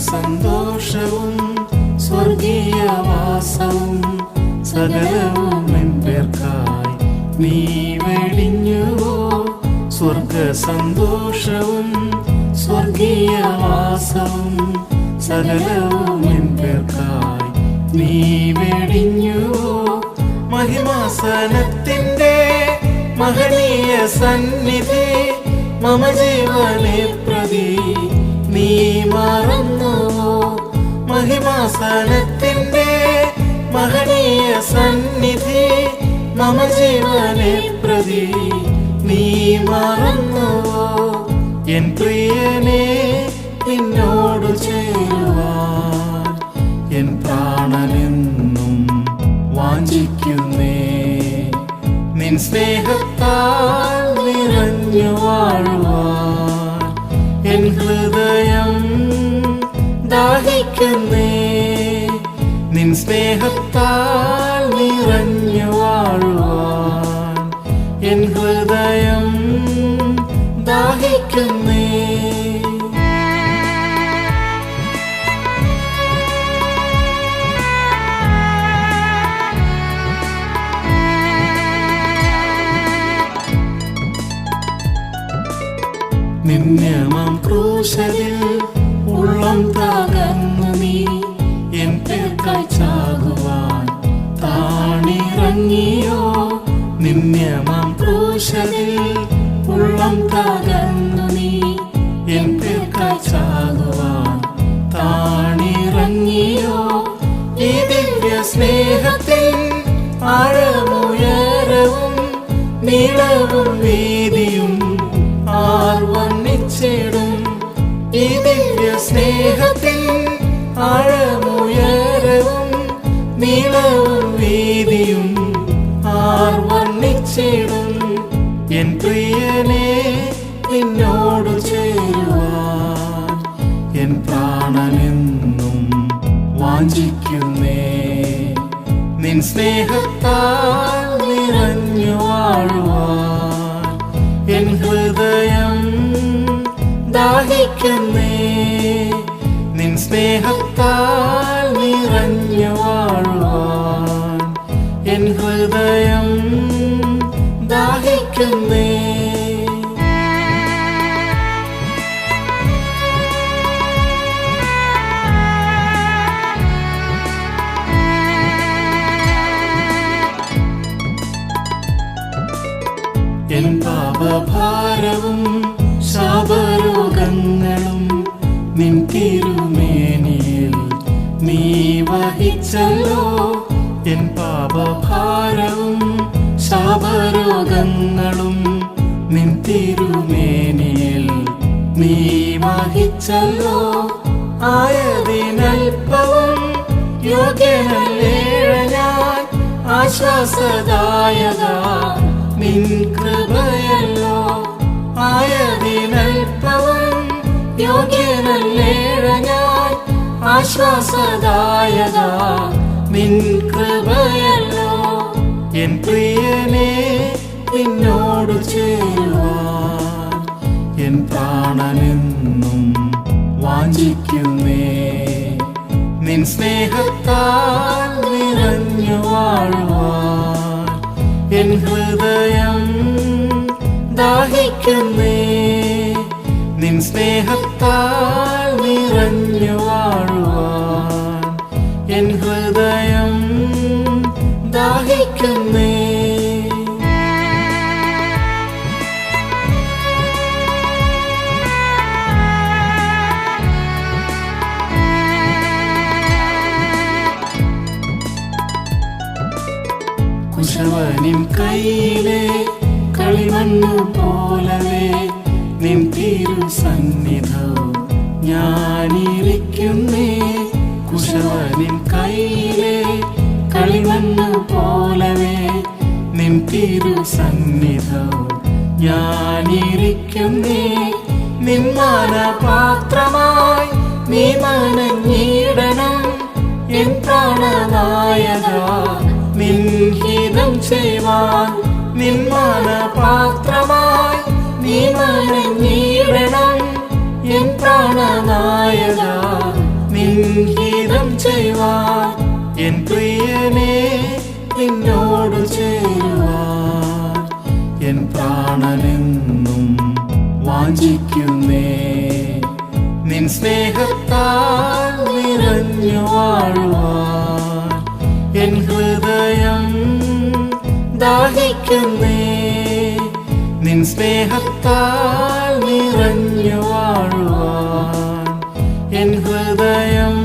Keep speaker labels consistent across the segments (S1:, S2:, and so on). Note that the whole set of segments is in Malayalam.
S1: സന്തോഷവും സ്വർഗീയവാസവും സകലവും എൻ പേർക്കായി നീ വെടിഞ്ഞുവോ. സ്വർഗ സന്തോഷവും സ്വർഗീയവാസവും സകലവും എൻ പേർക്കായി നീ വെടിഞ്ഞുവോ. മഹിമാസനത്തിന്റെ മഹനീയ സന്നിധി മമ ജീവനെ പ്രതി നീ മറന്നുവോ. മഹിമാസനത്തിന്റെ മഹനീയ സന്നിധി മമ ജീവനെ പ്രതി നീ മറന്നുവോ. എൻ പ്രിയനെ നിന്നോടു ചേരുവാൻ എൻ പ്രാണനെന്നും വാഞ്ചിക്കുന്നേ. നിൻ സ്നേഹത്താൽ നിറഞ്ഞു വാഴുവാൻ എൻ ഹൃദയം ദാഹിക്കുന്നേ. നിൻ സ്നേഹത്താൽ നിറഞ്ഞു വാഴുവാൻ എൻ ഹൃദയം ദാഹിക്കുന്നേ. നിന്യമാം ക്രൂശിൽ ഉള്ളം തകർന്നു നീ എൻ പേർക്കായി ചാകുവാൻ താണിറങ്ങിയോ. നിന്യമാം ക്രൂശിൽ ഉള്ളം തകർന്നു നീ എൻ പേർക്കായി ചാകുവാൻ താണിറങ്ങിയോ. ഈ ദിവ്യ സ്നേഹത്തിൻ ആഴമുയരവും നീളവും വീതിയും ആർ വർണ്ണിച്ചിടും. ഈ ദിവ്യ സ്നേഹത്തിൻ ആഴമുയരവും നീളവും വീതിയും ആർ വർണ്ണിച്ചിടും. എൻ പ്രിയനെ നിന്നോടു ചേരുവാൻ എൻ പ്രാണനെന്നും വാഞ്ചിക്കുന്നേ. നിൻ സ്നേഹത്താൽ നിറഞ്ഞു വാഴുവാൻ എൻ ഹൃദയം ദാഹിക്കുന്നേ. നിൻ സ്നേഹത്താൽ നിറഞ്ഞു വാഴുവാൻ എൻ ഹൃദയം ദാഹിക്കുന്നേ. എൻ പാപഭാരവും ശാപരോഗങ്ങളും നിൻ തിരുമേനിയിൽ നീ വഹിച്ചല്ലോ. എൻ പാപഭാരവും ശാപരോഗങ്ങളും നിൻ തിരുമേനിയിൽ നീ വഹിച്ചല്ലോ. ആയതിനൽപ്പവും യോഗ്യനല്ലേഴ ഞാൻ ആശ്വാസദായക നിൻ കൃപയല്ലോ. ആയതിനൽപ്പവും യോഗ്യനല്ലേഴ ഞാൻ ആശ്വാസദായക നിൻ കൃപയല്ലോ. എൻ പ്രിയനെ നിന്നോടു ചേരുവാൻ എൻ പ്രാണനെന്നും വാഞ്ചിക്കുന്നേ. നിൻ സ്നേഹത്താൽ നിറഞ്ഞു വാഴുവാൻ എൻ ഹൃദയം ദാഹിക്കുന്നേ. നിൻ സ്നേഹത്താൽ നിറഞ്ഞു വാഴുവാൻ എൻ ഹൃദയം ദാഹിക്കുന്നേ. കുശവനിൻ കയ്യിലെ കളിമണ്ണു പോലവേ നിൻ തിരുസന്നിധവും ഞാനിരിക്കുന്നേ. കുശവനിൻ കയ്യിലെ കളിമണ്ണു പോലവേ നിൻ തിരുസന്നിധവും ഞാനിരിക്കുന്നേ. നിൻ മാനപാത്രമായി നീ മനഞ്ഞിടണം എൻ പ്രാണനായക നിൻ ഹിതം ചെയ്യുവാൻ. നിൻ മാനപാത്രമായി നീ മനഞ്ഞിടണം എൻ പ്രാണനായക ചെയ്യുവാൻ എൻ പ്രിയനെ നിന്നോടു ചേരുവാൻ എൻ പ്രാണനെന്നും വാഞ്ചിക്കുന്നേ നിൻ സ്നേഹത്താൽ നിറഞ്ഞു വാഴുവാൻ എൻ ഹൃദയം ദാഹിക്കുന്നേ നിൻ സ്നേഹത്താൽ നിറഞ്ഞു വാഴുവാൻ എൻ ഹൃദയം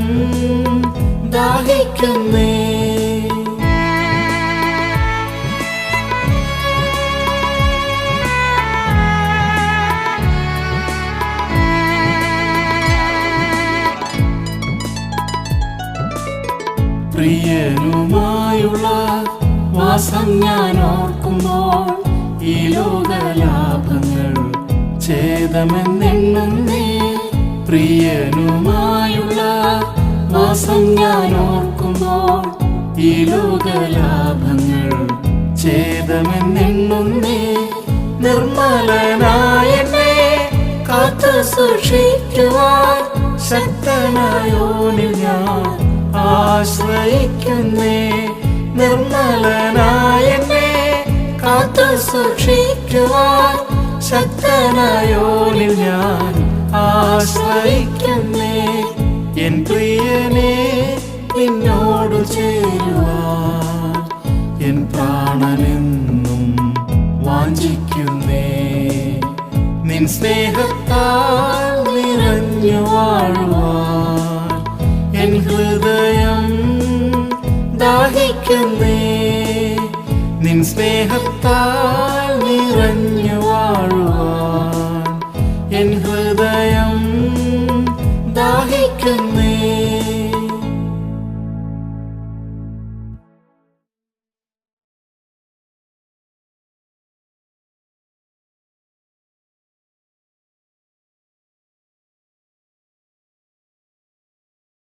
S1: ദാഹിക്കുന്നേ പ്രിയനുമായുള്ള വാസം ഞാൻ ഓർക്കുമ്പോൾ ഈ ലോകലാഭങ്ങൾ ഛേദമെന്നെണ്ണുന്നേ പ്രിയനുമായുള്ള വാസം ഞാൻ ഓർക്കുമ്പോൾ ഈ ലോകലാഭങ്ങൾ ഛേദമെന്നെണ്ണുന്നേ നിർമ്മലനായ എന്നെ കാത്തു സൂക്ഷിക്കുവാൻ ശക്തനായോനിൽ ഞാൻ ആശ്രയിക്കുന്നേ നിർമ്മലനായ എന്നെ കാത്തു സൂക്ഷിക്കുവാൻ ശക്തനായോനിൽ ഞാൻ ആശ്രയിക്കുന്നേ എൻ പ്രിയനെ നിന്നോടു ചേരുവാൻ എൻ പ്രാണനെന്നും വാഞ്ചിക്കുന്നേ നിൻ സ്നേഹത്താൽ നിറഞ്ഞു വാഴുവാൻ എൻ ഹൃദയം ദാഹിക്കുന്നേ നിൻ സ്നേഹത്താൽ നിറഞ്ഞു വാഴുവാൻ എൻ ഹൃദയം ദാഹിക്കുന്നേ